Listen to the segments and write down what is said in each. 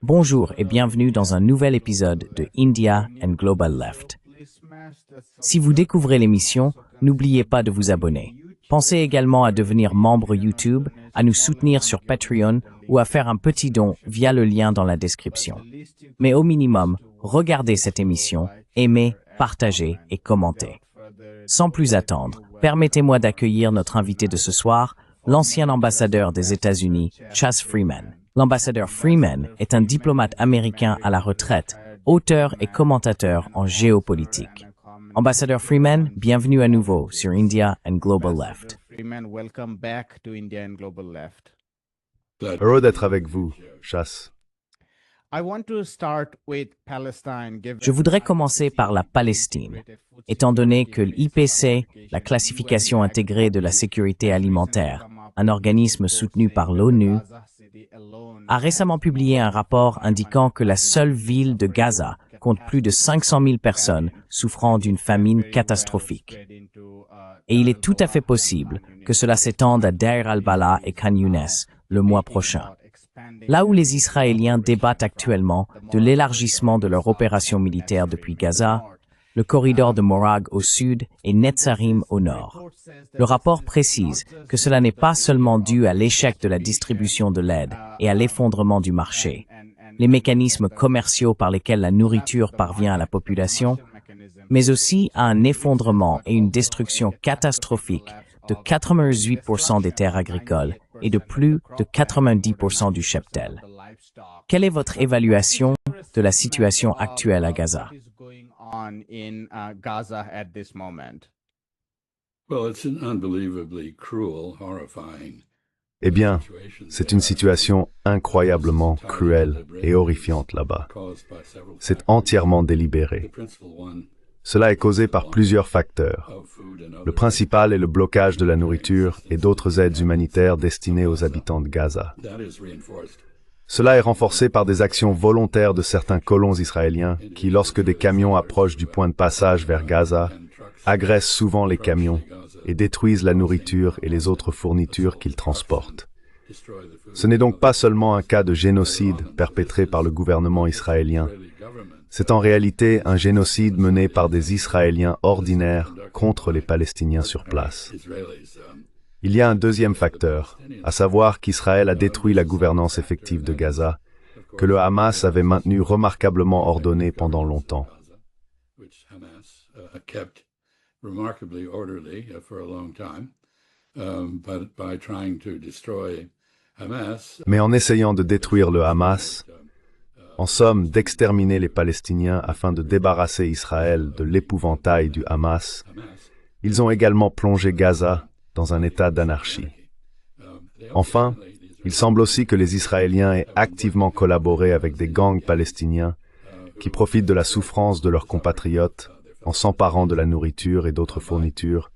Bonjour et bienvenue dans un nouvel épisode de India and Global Left. Si vous découvrez l'émission, n'oubliez pas de vous abonner. Pensez également à devenir membre YouTube, à nous soutenir sur Patreon ou à faire un petit don via le lien dans la description. Mais au minimum, regardez cette émission, aimez, partagez et commentez. Sans plus attendre, permettez-moi d'accueillir notre invité de ce soir, l'ancien ambassadeur des États-Unis, Chas Freeman. L'ambassadeur Freeman est un diplomate américain à la retraite, auteur et commentateur en géopolitique. Ambassadeur Freeman, bienvenue à nouveau sur India and Global Left. Heureux d'être avec vous, Chas. Je voudrais commencer par la Palestine, étant donné que l'IPC, la classification intégrée de la sécurité alimentaire, un organisme soutenu par l'ONU, a récemment publié un rapport indiquant que la seule ville de Gaza compte plus de 500 000 personnes souffrant d'une famine catastrophique. Et il est tout à fait possible que cela s'étende à Deir al-Balah et Khan Younes le mois prochain. Là où les Israéliens débattent actuellement de l'élargissement de leur opération militaire depuis Gaza, le corridor de Morag au sud et Netzarim au nord. Le rapport précise que cela n'est pas seulement dû à l'échec de la distribution de l'aide et à l'effondrement du marché, les mécanismes commerciaux par lesquels la nourriture parvient à la population, mais aussi à un effondrement et une destruction catastrophique de 88% des terres agricoles et de plus de 90% du cheptel. Quelle est votre évaluation de la situation actuelle à Gaza? Eh bien, c'est une situation incroyablement cruelle et horrifiante là-bas. C'est entièrement délibéré. Cela est causé par plusieurs facteurs. Le principal est le blocage de la nourriture et d'autres aides humanitaires destinées aux habitants de Gaza. Cela est renforcé par des actions volontaires de certains colons israéliens qui, lorsque des camions approchent du point de passage vers Gaza, agressent souvent les camions et détruisent la nourriture et les autres fournitures qu'ils transportent. Ce n'est donc pas seulement un cas de génocide perpétré par le gouvernement israélien. C'est en réalité un génocide mené par des Israéliens ordinaires contre les Palestiniens sur place. Il y a un deuxième facteur, à savoir qu'Israël a détruit la gouvernance effective de Gaza, que le Hamas avait maintenue remarquablement ordonnée pendant longtemps. Mais en essayant de détruire le Hamas, en somme d'exterminer les Palestiniens afin de débarrasser Israël de l'épouvantail du Hamas, ils ont également plongé Gaza dans un état d'anarchie. Enfin, il semble aussi que les Israéliens aient activement collaboré avec des gangs palestiniens qui profitent de la souffrance de leurs compatriotes en s'emparant de la nourriture et d'autres fournitures,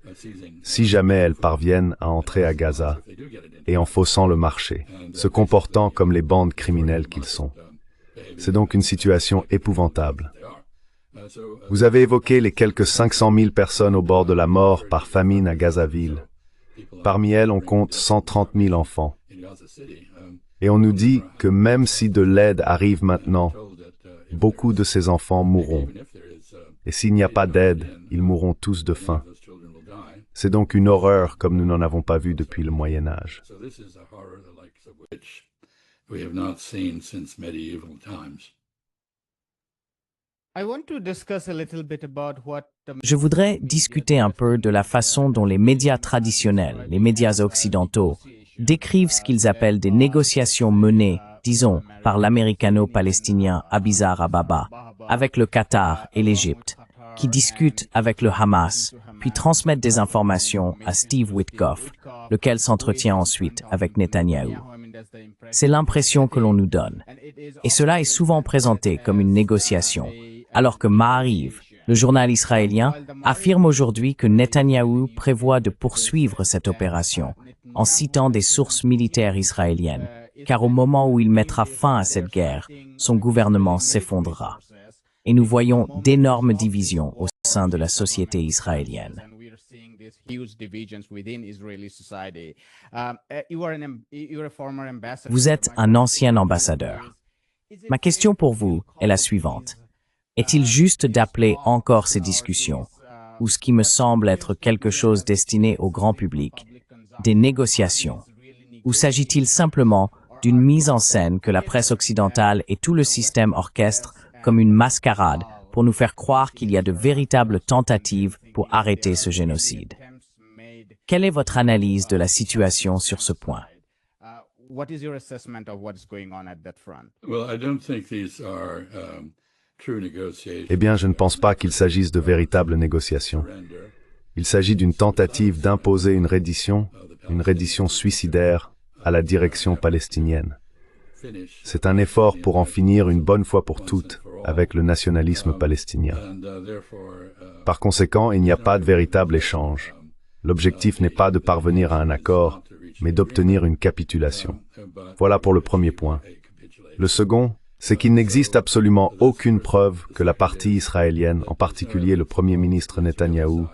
si jamais elles parviennent à entrer à Gaza, et en faussant le marché, se comportant comme les bandes criminelles qu'ils sont. C'est donc une situation épouvantable. Vous avez évoqué les quelques 500 000 personnes au bord de la mort par famine à Gazaville. Parmi elles, on compte 130 000 enfants. Et on nous dit que même si de l'aide arrive maintenant, beaucoup de ces enfants mourront. Et s'il n'y a pas d'aide, ils mourront tous de faim. C'est donc une horreur comme nous n'en avons pas vu depuis le Moyen Âge. Je voudrais discuter un peu de la façon dont les médias traditionnels, les médias occidentaux, décrivent ce qu'ils appellent des négociations menées, disons, par l'américano-palestinien Abizar Ababa, avec le Qatar et l'Égypte, qui discutent avec le Hamas, puis transmettent des informations à Steve Witkoff, lequel s'entretient ensuite avec Netanyahou. C'est l'impression que l'on nous donne. Et cela est souvent présenté comme une négociation, alors que Ma'ariv, le journal israélien, affirme aujourd'hui que Netanyahou prévoit de poursuivre cette opération, en citant des sources militaires israéliennes, car au moment où il mettra fin à cette guerre, son gouvernement s'effondrera. Et nous voyons d'énormes divisions au sein de la société israélienne. Vous êtes un ancien ambassadeur. Ma question pour vous est la suivante. Est-il juste d'appeler encore ces discussions, ou ce qui me semble être quelque chose destiné au grand public, des négociations, ou s'agit-il simplement d'une mise en scène que la presse occidentale et tout le système orchestrent comme une mascarade pour nous faire croire qu'il y a de véritables tentatives pour arrêter ce génocide? Quelle est votre analyse de la situation sur ce point? Eh bien, je ne pense pas qu'il s'agisse de véritables négociations. Il s'agit d'une tentative d'imposer une reddition suicidaire à la direction palestinienne. C'est un effort pour en finir une bonne fois pour toutes avec le nationalisme palestinien. Par conséquent, il n'y a pas de véritable échange. L'objectif n'est pas de parvenir à un accord, mais d'obtenir une capitulation. Voilà pour le premier point. Le second, c'est qu'il n'existe absolument aucune preuve que la partie israélienne, en particulier le Premier ministre Netanyahou,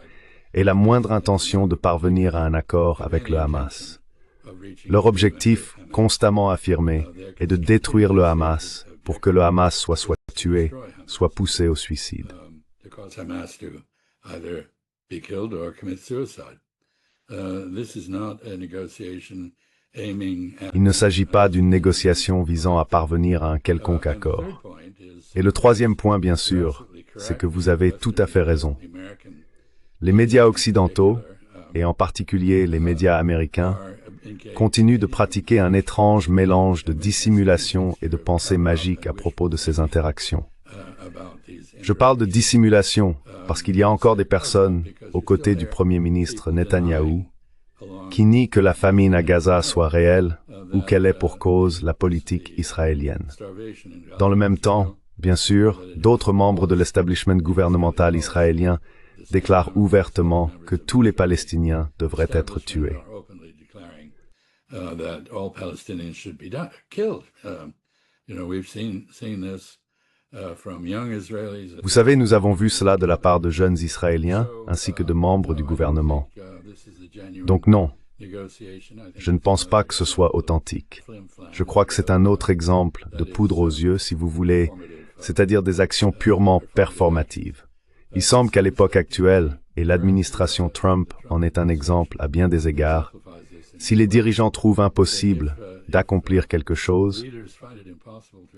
ait la moindre intention de parvenir à un accord avec le Hamas. Leur objectif, constamment affirmé, est de détruire le Hamas pour que le Hamas soit tué, soit poussé au suicide. Il ne s'agit pas d'une négociation visant à parvenir à un quelconque accord. Et le troisième point, bien sûr, c'est que vous avez tout à fait raison. Les médias occidentaux, et en particulier les médias américains, continuent de pratiquer un étrange mélange de dissimulation et de pensée magique à propos de ces interactions. Je parle de dissimulation parce qu'il y a encore des personnes, aux côtés du Premier ministre Netanyahou, qui nient que la famine à Gaza soit réelle ou qu'elle ait pour cause la politique israélienne. Dans le même temps, bien sûr, d'autres membres de l'establishment gouvernemental israélien déclarent ouvertement que tous les Palestiniens devraient être tués. Vous savez, nous avons vu cela de la part de jeunes Israéliens ainsi que de membres du gouvernement. Donc non, je ne pense pas que ce soit authentique. Je crois que c'est un autre exemple de poudre aux yeux, si vous voulez, c'est-à-dire des actions purement performatives. Il semble qu'à l'époque actuelle, et l'administration Trump en est un exemple à bien des égards, si les dirigeants trouvent impossible d'accomplir quelque chose,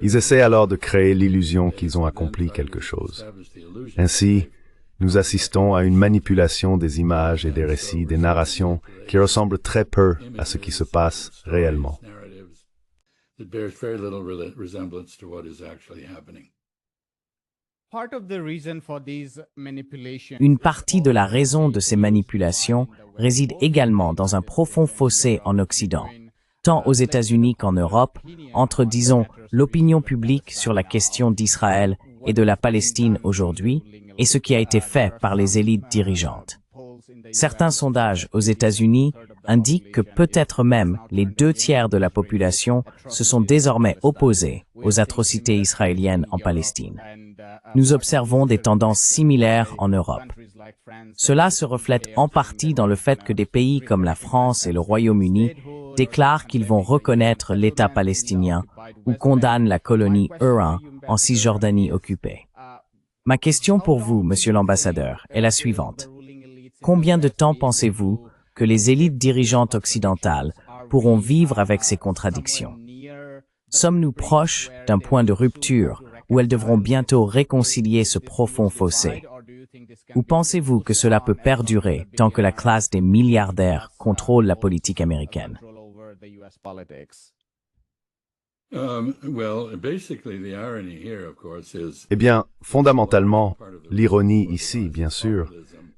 ils essaient alors de créer l'illusion qu'ils ont accompli quelque chose. Ainsi, nous assistons à une manipulation des images et des récits, des narrations qui ressemblent très peu à ce qui se passe réellement. Une partie de la raison de ces manipulations réside également dans un profond fossé en Occident, tant aux États-Unis qu'en Europe, entre, disons, l'opinion publique sur la question d'Israël et de la Palestine aujourd'hui, et ce qui a été fait par les élites dirigeantes. Certains sondages aux États-Unis indiquent que peut-être même les 2/3 de la population se sont désormais opposés aux atrocités israéliennes en Palestine. Nous observons des tendances similaires en Europe. Cela se reflète en partie dans le fait que des pays comme la France et le Royaume-Uni déclarent qu'ils vont reconnaître l'État palestinien ou condamnent la colonie Huron en Cisjordanie occupée. Ma question pour vous, monsieur l'ambassadeur, est la suivante. Combien de temps pensez-vous que les élites dirigeantes occidentales pourront vivre avec ces contradictions? Sommes-nous proches d'un point de rupture où elles devront bientôt réconcilier ce profond fossé? Ou pensez-vous que cela peut perdurer tant que la classe des milliardaires contrôle la politique américaine? Eh bien, fondamentalement, l'ironie ici, bien sûr,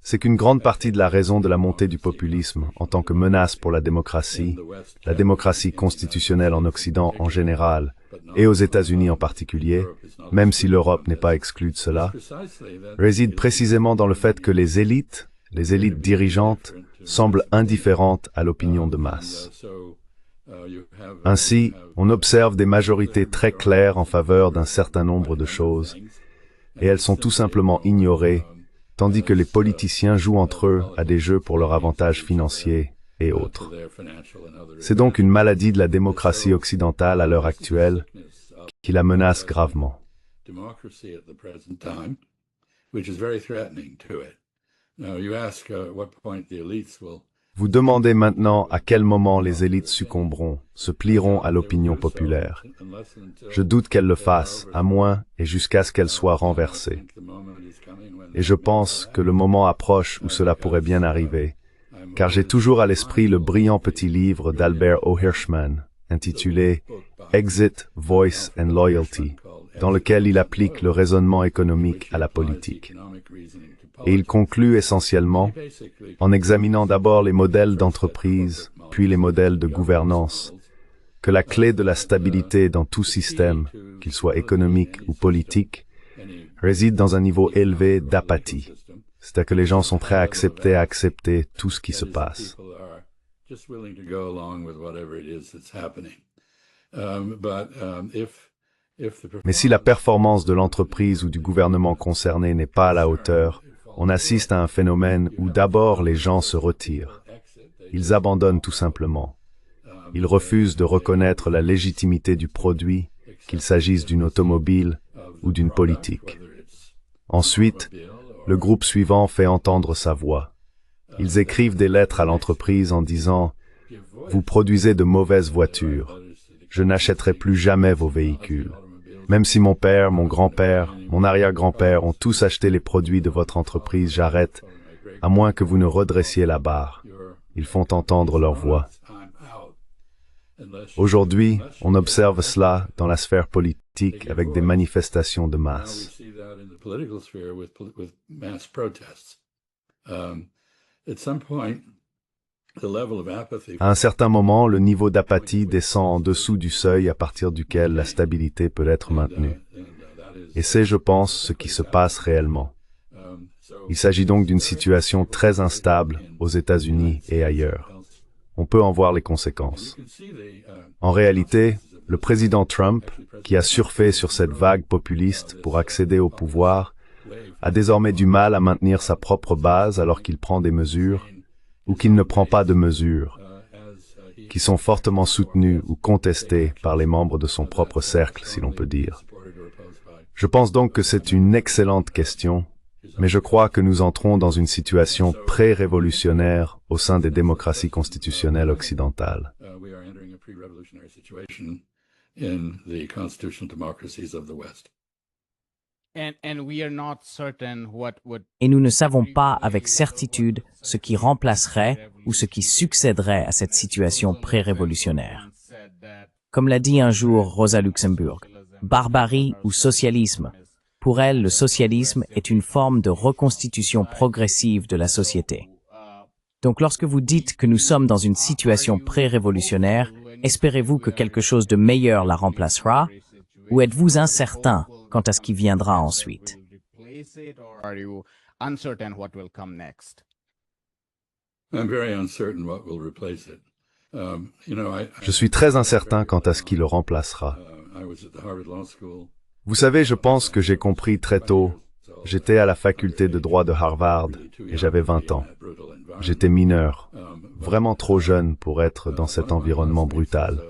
c'est qu'une grande partie de la raison de la montée du populisme en tant que menace pour la démocratie constitutionnelle en Occident en général, et aux États-Unis en particulier, même si l'Europe n'est pas exclue de cela, réside précisément dans le fait que les élites dirigeantes, semblent indifférentes à l'opinion de masse. Ainsi, on observe des majorités très claires en faveur d'un certain nombre de choses, et elles sont tout simplement ignorées, tandis que les politiciens jouent entre eux à des jeux pour leur avantage financier et autres. C'est donc une maladie de la démocratie occidentale à l'heure actuelle qui la menace gravement. Vous demandez maintenant à quel moment les élites succomberont, se plieront à l'opinion populaire. Je doute qu'elles le fassent, à moins et jusqu'à ce qu'elles soient renversées. Et je pense que le moment approche où cela pourrait bien arriver, car j'ai toujours à l'esprit le brillant petit livre d'Albert O. Hirschman, intitulé « Exit, Voice and Loyalty », dans lequel il applique le raisonnement économique à la politique. Et il conclut essentiellement, en examinant d'abord les modèles d'entreprise, puis les modèles de gouvernance, que la clé de la stabilité dans tout système, qu'il soit économique ou politique, réside dans un niveau élevé d'apathie. C'est-à-dire que les gens sont prêts à accepter tout ce qui se passe. Mais si la performance de l'entreprise ou du gouvernement concerné n'est pas à la hauteur, on assiste à un phénomène où d'abord les gens se retirent. Ils abandonnent tout simplement. Ils refusent de reconnaître la légitimité du produit, qu'il s'agisse d'une automobile ou d'une politique. Ensuite, le groupe suivant fait entendre sa voix. Ils écrivent des lettres à l'entreprise en disant « Vous produisez de mauvaises voitures. Je n'achèterai plus jamais vos véhicules. Même si mon père, mon grand-père, mon arrière-grand-père ont tous acheté les produits de votre entreprise, j'arrête, à moins que vous ne redressiez la barre. » Ils font entendre leur voix. Aujourd'hui, on observe cela dans la sphère politique avec des manifestations de masse. À un certain moment, le niveau d'apathie descend en dessous du seuil à partir duquel la stabilité peut être maintenue. Et c'est, je pense, ce qui se passe réellement. Il s'agit donc d'une situation très instable aux États-Unis et ailleurs. On peut en voir les conséquences. En réalité, le président Trump, qui a surfé sur cette vague populiste pour accéder au pouvoir, a désormais du mal à maintenir sa propre base alors qu'il prend des mesures, ou qu'il ne prend pas de mesures, qui sont fortement soutenues ou contestées par les membres de son propre cercle, si l'on peut dire. Je pense donc que c'est une excellente question, mais je crois que nous entrons dans une situation pré-révolutionnaire au sein des démocraties constitutionnelles occidentales. Et nous ne savons pas avec certitude ce qui remplacerait ou ce qui succéderait à cette situation pré-révolutionnaire. Comme l'a dit un jour Rosa Luxemburg, barbarie ou socialisme. Pour elle, le socialisme est une forme de reconstitution progressive de la société. Donc lorsque vous dites que nous sommes dans une situation pré-révolutionnaire, espérez-vous que quelque chose de meilleur la remplacera, ou êtes-vous incertain quant à ce qui viendra ensuite? Je suis très incertain quant à ce qui le remplacera. Vous savez, je pense que j'ai compris très tôt. J'étais à la faculté de droit de Harvard et j'avais 20 ans. J'étais mineur, vraiment trop jeune pour être dans cet environnement brutal.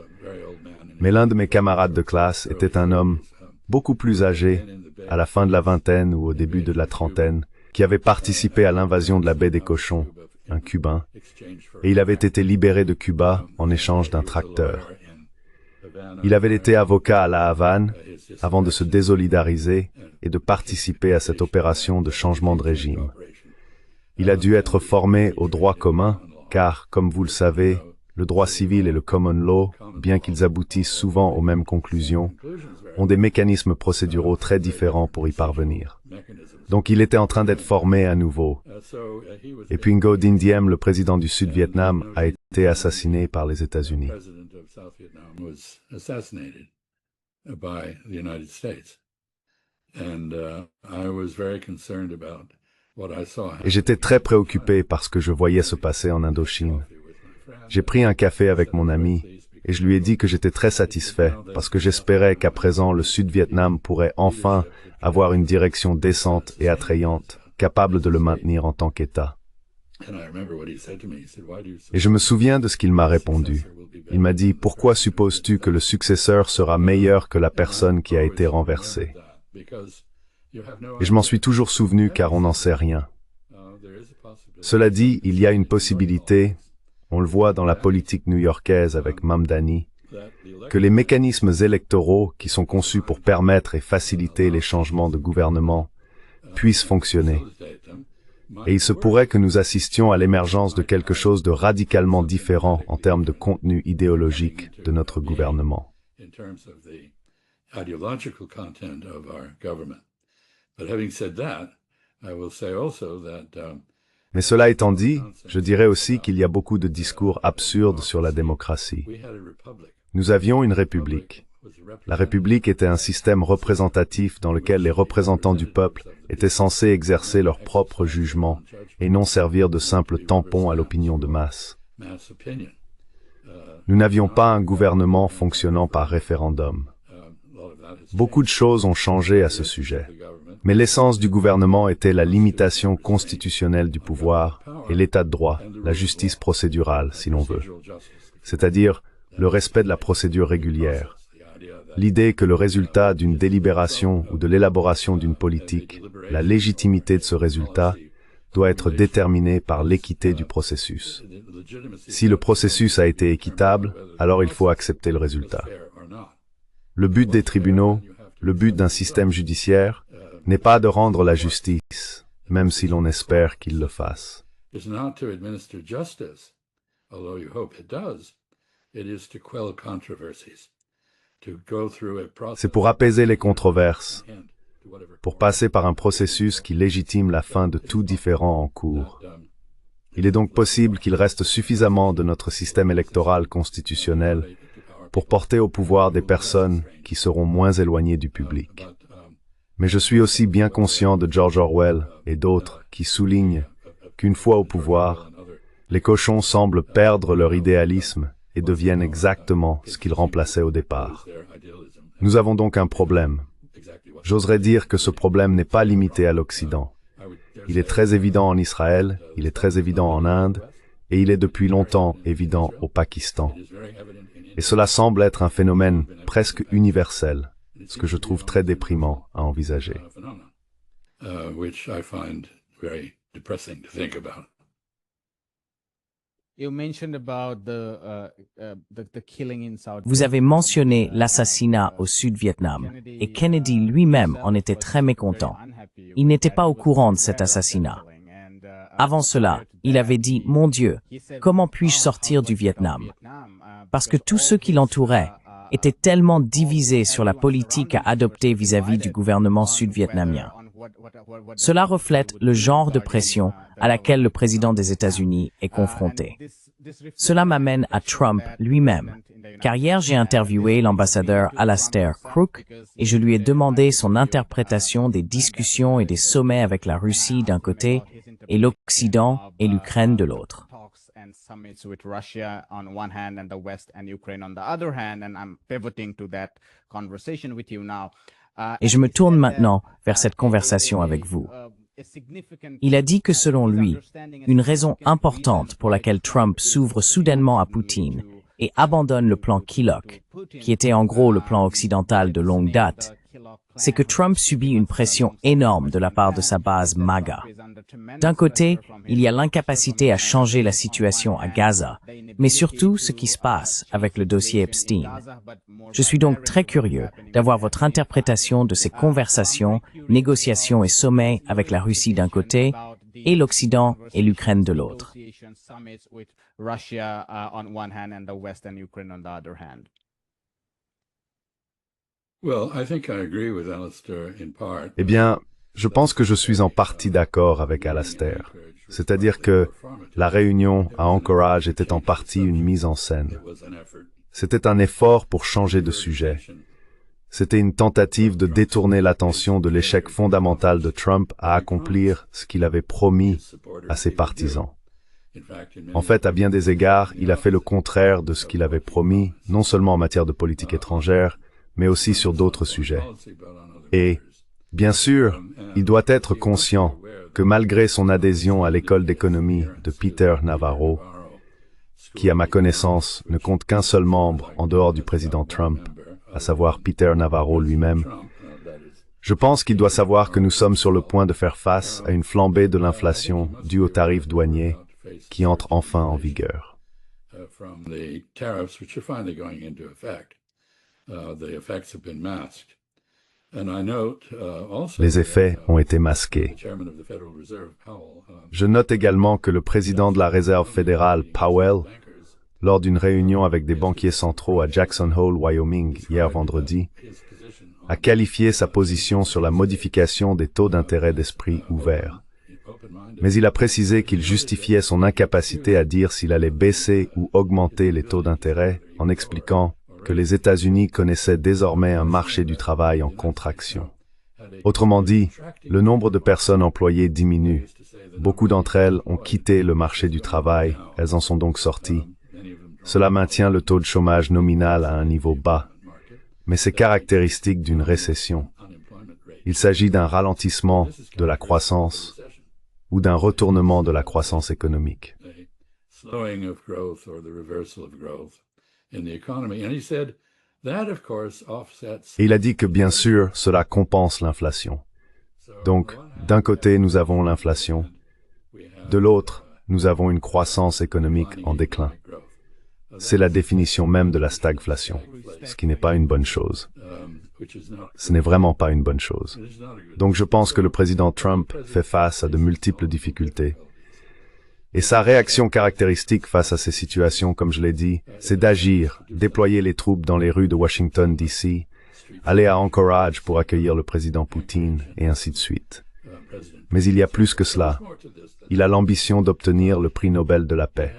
Mais l'un de mes camarades de classe était un homme beaucoup plus âgé, à la fin de la vingtaine ou au début de la trentaine, qui avait participé à l'invasion de la baie des Cochons, un Cubain, et il avait été libéré de Cuba en échange d'un tracteur. Il avait été avocat à La Havane avant de se désolidariser et de participer à cette opération de changement de régime. Il a dû être formé au droit commun, car, comme vous le savez, le droit civil et le common law, bien qu'ils aboutissent souvent aux mêmes conclusions, ont des mécanismes procéduraux très différents pour y parvenir. Donc il était en train d'être formé à nouveau. Et puis Ngo Dinh Diem, le président du Sud-Vietnam, a été assassiné par les États-Unis. Et j'étais très préoccupé par ce que je voyais se passer en Indochine. J'ai pris un café avec mon ami et je lui ai dit que j'étais très satisfait parce que j'espérais qu'à présent le Sud-Vietnam pourrait enfin avoir une direction décente et attrayante capable de le maintenir en tant qu'État. Et je me souviens de ce qu'il m'a répondu. Il m'a dit, « Pourquoi supposes-tu que le successeur sera meilleur que la personne qui a été renversée ?» Et je m'en suis toujours souvenu car on n'en sait rien. Cela dit, il y a une possibilité, on le voit dans la politique new-yorkaise avec Mamdani, que les mécanismes électoraux qui sont conçus pour permettre et faciliter les changements de gouvernement puissent fonctionner. Et il se pourrait que nous assistions à l'émergence de quelque chose de radicalement différent en termes de contenu idéologique de notre gouvernement. Mais cela étant dit, je dirais aussi qu'il y a beaucoup de discours absurdes sur la démocratie. Nous avions une république. La République était un système représentatif dans lequel les représentants du peuple étaient censés exercer leur propre jugement et non servir de simples tampons à l'opinion de masse. Nous n'avions pas un gouvernement fonctionnant par référendum. Beaucoup de choses ont changé à ce sujet, mais l'essence du gouvernement était la limitation constitutionnelle du pouvoir et l'état de droit, la justice procédurale, si l'on veut, c'est-à-dire le respect de la procédure régulière. L'idée que le résultat d'une délibération ou de l'élaboration d'une politique, la légitimité de ce résultat, doit être déterminée par l'équité du processus. Si le processus a été équitable, alors il faut accepter le résultat. Le but des tribunaux, le but d'un système judiciaire, n'est pas de rendre la justice, même si l'on espère qu'il le fasse. C'est pour apaiser les controverses, pour passer par un processus qui légitime la fin de tout différend en cours. Il est donc possible qu'il reste suffisamment de notre système électoral constitutionnel pour porter au pouvoir des personnes qui seront moins éloignées du public. Mais je suis aussi bien conscient de George Orwell et d'autres qui soulignent qu'une fois au pouvoir, les cochons semblent perdre leur idéalisme et deviennent exactement ce qu'ils remplaçaient au départ. Nous avons donc un problème. J'oserais dire que ce problème n'est pas limité à l'Occident. Il est très évident en Israël, il est très évident en Inde, et il est depuis longtemps évident au Pakistan. Et cela semble être un phénomène presque universel, ce que je trouve très déprimant à envisager. Vous avez mentionné l'assassinat au Sud-Vietnam, et Kennedy lui-même en était très mécontent. Il n'était pas au courant de cet assassinat. Avant cela, il avait dit « Mon Dieu, comment puis-je sortir du Vietnam ?» Parce que tous ceux qui l'entouraient étaient tellement divisés sur la politique à adopter vis-à-vis du gouvernement sud-vietnamien. Cela reflète le genre de pression à laquelle le président des États-Unis est confronté. Cela m'amène à Trump lui-même, car hier j'ai interviewé l'ambassadeur Alastair Crooke et je lui ai demandé son interprétation des discussions et des sommets avec la Russie d'un côté et l'Occident et l'Ukraine de l'autre. Et je me tourne maintenant vers cette conversation avec vous. Il a dit que selon lui, une raison importante pour laquelle Trump s'ouvre soudainement à Poutine et abandonne le plan Kilok, qui était en gros le plan occidental de longue date, c'est que Trump subit une pression énorme de la part de sa base MAGA. D'un côté, il y a l'incapacité à changer la situation à Gaza, mais surtout ce qui se passe avec le dossier Epstein. Je suis donc très curieux d'avoir votre interprétation de ces conversations, négociations et sommets avec la Russie d'un côté et l'Occident et l'Ukraine de l'autre. Eh bien, je pense que je suis en partie d'accord avec Alastair. C'est-à-dire que la réunion à Anchorage était en partie une mise en scène. C'était un effort pour changer de sujet. C'était une tentative de détourner l'attention de l'échec fondamental de Trump à accomplir ce qu'il avait promis à ses partisans. En fait, à bien des égards, il a fait le contraire de ce qu'il avait promis, non seulement en matière de politique étrangère, mais aussi sur d'autres sujets. Et, Bien sûr, il doit être conscient que malgré son adhésion à l'école d'économie de Peter Navarro, qui à ma connaissance ne compte qu'un seul membre en dehors du président Trump, à savoir Peter Navarro lui-même, je pense qu'il doit savoir que nous sommes sur le point de faire face à une flambée de l'inflation due aux tarifs douaniers qui entrent enfin en vigueur. Les effets ont été masqués. Je note également que le président de la Réserve fédérale, Powell, lors d'une réunion avec des banquiers centraux à Jackson Hole, Wyoming, hier vendredi, a qualifié sa position sur la modification des taux d'intérêt d'esprit ouvert. Mais il a précisé qu'il justifiait son incapacité à dire s'il allait baisser ou augmenter les taux d'intérêt en expliquant que les États-Unis connaissaient désormais un marché du travail en contraction. Autrement dit, le nombre de personnes employées diminue. Beaucoup d'entre elles ont quitté le marché du travail, elles en sont donc sorties. Cela maintient le taux de chômage nominal à un niveau bas, mais c'est caractéristique d'une récession. Il s'agit d'un ralentissement de la croissance ou d'un retournement de la croissance économique. Et il a dit que bien sûr, cela compense l'inflation. Donc, d'un côté, nous avons l'inflation, de l'autre, nous avons une croissance économique en déclin. C'est la définition même de la stagflation, ce qui n'est pas une bonne chose. Ce n'est vraiment pas une bonne chose. Donc je pense que le président Trump fait face à de multiples difficultés. Et sa réaction caractéristique face à ces situations, comme je l'ai dit, c'est d'agir, déployer les troupes dans les rues de Washington, D.C., aller à Anchorage pour accueillir le président Poutine, et ainsi de suite. Mais il y a plus que cela. Il a l'ambition d'obtenir le prix Nobel de la paix.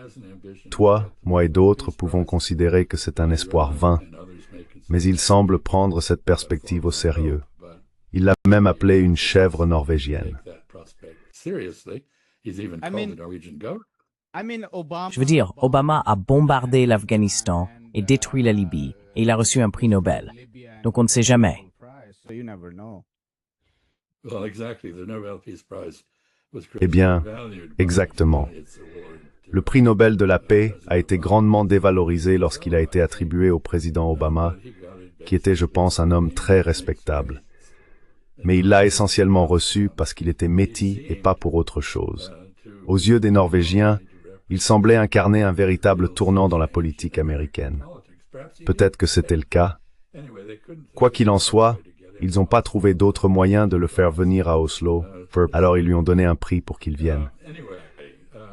Toi, moi et d'autres pouvons considérer que c'est un espoir vain, mais il semble prendre cette perspective au sérieux. Il l'a même appelée une chèvre norvégienne. Je veux dire, Obama a bombardé l'Afghanistan et détruit la Libye, et il a reçu un prix Nobel. Donc on ne sait jamais. Eh bien, exactement. Le prix Nobel de la paix a été grandement dévalorisé lorsqu'il a été attribué au président Obama, qui était, je pense, un homme très respectable. Mais il l'a essentiellement reçu parce qu'il était métis et pas pour autre chose. Aux yeux des Norvégiens, il semblait incarner un véritable tournant dans la politique américaine. Peut-être que c'était le cas. Quoi qu'il en soit, ils n'ont pas trouvé d'autre moyen de le faire venir à Oslo, alors ils lui ont donné un prix pour qu'il vienne.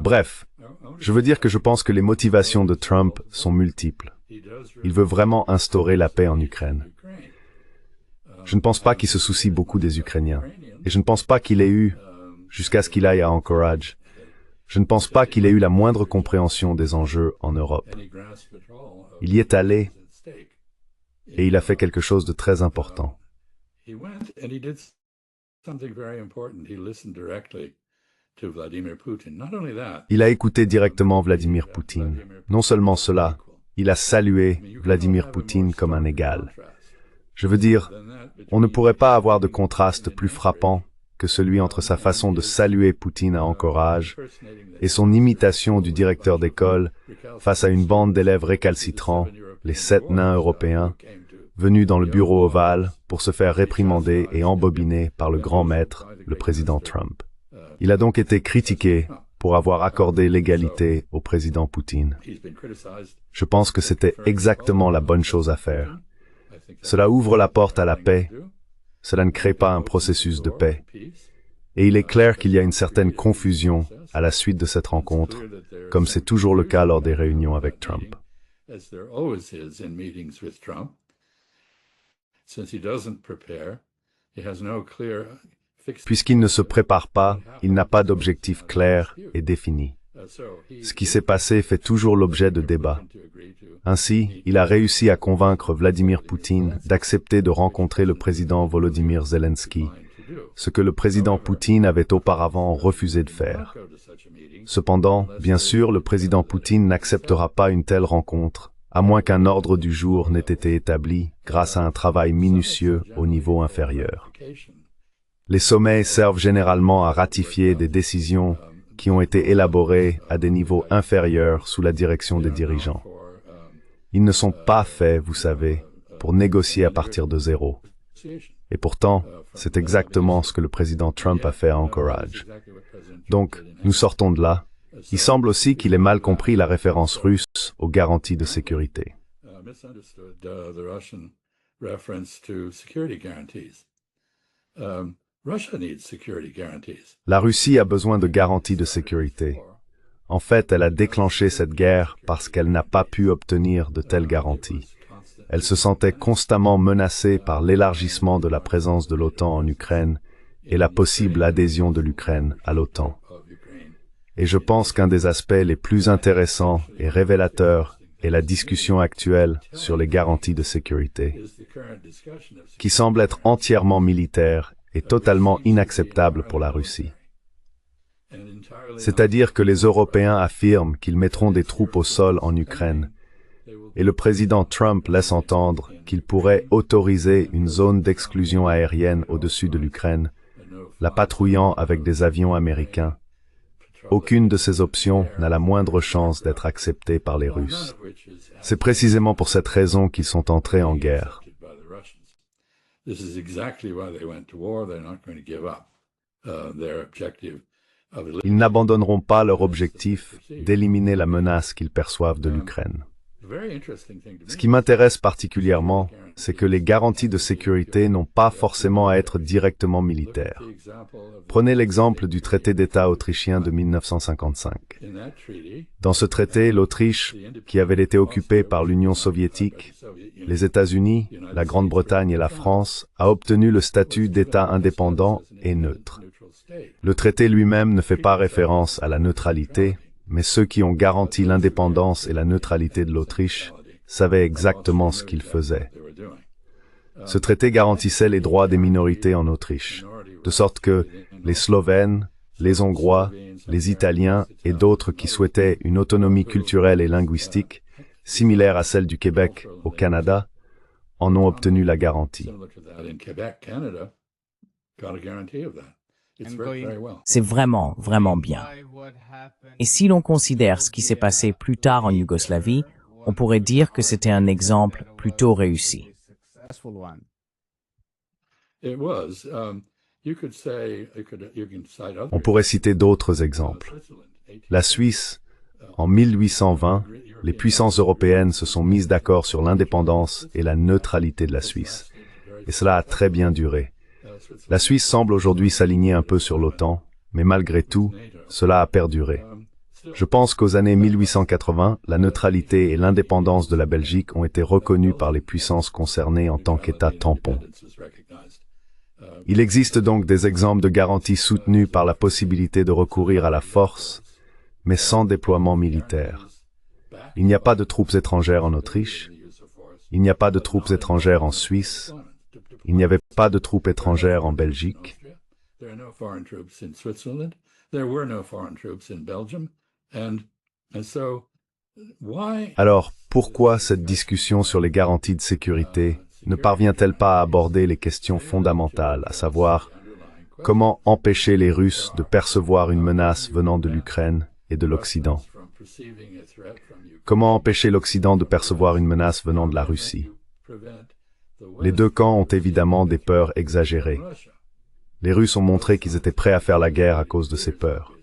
Bref, je veux dire que je pense que les motivations de Trump sont multiples. Il veut vraiment instaurer la paix en Ukraine. Je ne pense pas qu'il se soucie beaucoup des Ukrainiens. Et je ne pense pas qu'il ait eu, jusqu'à ce qu'il aille à Anchorage, je ne pense pas qu'il ait eu la moindre compréhension des enjeux en Europe. Il y est allé, et il a fait quelque chose de très important. Il a écouté directement Vladimir Poutine. Non seulement cela, il a salué Vladimir Poutine comme un égal. Je veux dire, on ne pourrait pas avoir de contraste plus frappant que celui entre sa façon de saluer Poutine à Anchorage et son imitation du directeur d'école face à une bande d'élèves récalcitrants, les 7 nains européens, venus dans le bureau ovale pour se faire réprimander et embobiner par le grand maître, le président Trump. Il a donc été critiqué pour avoir accordé l'égalité au président Poutine. Je pense que c'était exactement la bonne chose à faire. Cela ouvre la porte à la paix, cela ne crée pas un processus de paix. Et il est clair qu'il y a une certaine confusion à la suite de cette rencontre, comme c'est toujours le cas lors des réunions avec Trump. Puisqu'il ne se prépare pas, il n'a pas d'objectif clair et défini. Ce qui s'est passé fait toujours l'objet de débats. Ainsi, il a réussi à convaincre Vladimir Poutine d'accepter de rencontrer le président Volodymyr Zelensky, ce que le président Poutine avait auparavant refusé de faire. Cependant, bien sûr, le président Poutine n'acceptera pas une telle rencontre, à moins qu'un ordre du jour n'ait été établi grâce à un travail minutieux au niveau inférieur. Les sommets servent généralement à ratifier des décisions qui ont été élaborées à des niveaux inférieurs sous la direction des dirigeants. Ils ne sont pas faits, vous savez, pour négocier à partir de zéro. Et pourtant, c'est exactement ce que le président Trump a fait à Anchorage. Donc, nous sortons de là. Il semble aussi qu'il ait mal compris la référence russe aux garanties de sécurité. La Russie a besoin de garanties de sécurité. En fait, elle a déclenché cette guerre parce qu'elle n'a pas pu obtenir de telles garanties. Elle se sentait constamment menacée par l'élargissement de la présence de l'OTAN en Ukraine et la possible adhésion de l'Ukraine à l'OTAN. Et je pense qu'un des aspects les plus intéressants et révélateurs est la discussion actuelle sur les garanties de sécurité, qui semble être entièrement militaire et totalement inacceptable pour la Russie. C'est-à-dire que les Européens affirment qu'ils mettront des troupes au sol en Ukraine, et le président Trump laisse entendre qu'il pourrait autoriser une zone d'exclusion aérienne au-dessus de l'Ukraine, la patrouillant avec des avions américains. Aucune de ces options n'a la moindre chance d'être acceptée par les Russes. C'est précisément pour cette raison qu'ils sont entrés en guerre. Ils n'abandonneront pas leur objectif d'éliminer la menace qu'ils perçoivent de l'Ukraine. Ce qui m'intéresse particulièrement, c'est que les garanties de sécurité n'ont pas forcément à être directement militaires. Prenez l'exemple du traité d'État autrichien de 1955. Dans ce traité, l'Autriche, qui avait été occupée par l'Union soviétique, les États-Unis, la Grande-Bretagne et la France, a obtenu le statut d'État indépendant et neutre. Le traité lui-même ne fait pas référence à la neutralité, mais ceux qui ont garanti l'indépendance et la neutralité de l'Autriche savaient exactement ce qu'ils faisaient. Ce traité garantissait les droits des minorités en Autriche, de sorte que les Slovènes, les Hongrois, les Italiens et d'autres qui souhaitaient une autonomie culturelle et linguistique, similaire à celle du Québec au Canada, en ont obtenu la garantie. C'est vraiment, vraiment bien. Et si l'on considère ce qui s'est passé plus tard en Yougoslavie, on pourrait dire que c'était un exemple plutôt réussi. On pourrait citer d'autres exemples. La Suisse, en 1820, les puissances européennes se sont mises d'accord sur l'indépendance et la neutralité de la Suisse. Et cela a très bien duré. La Suisse semble aujourd'hui s'aligner un peu sur l'OTAN, mais malgré tout, cela a perduré. Je pense qu'aux années 1880, la neutralité et l'indépendance de la Belgique ont été reconnues par les puissances concernées en tant qu'État tampon. Il existe donc des exemples de garanties soutenues par la possibilité de recourir à la force, mais sans déploiement militaire. Il n'y a pas de troupes étrangères en Autriche, il n'y a pas de troupes étrangères en Suisse, il n'y avait pas de troupes étrangères en Belgique. Alors, pourquoi cette discussion sur les garanties de sécurité ne parvient-elle pas à aborder les questions fondamentales, à savoir comment empêcher les Russes de percevoir une menace venant de l'Ukraine et de l'Occident? Comment empêcher l'Occident de percevoir une menace venant de la Russie? Les deux camps ont évidemment des peurs exagérées. Les Russes ont montré qu'ils étaient prêts à faire la guerre à cause de ces peurs.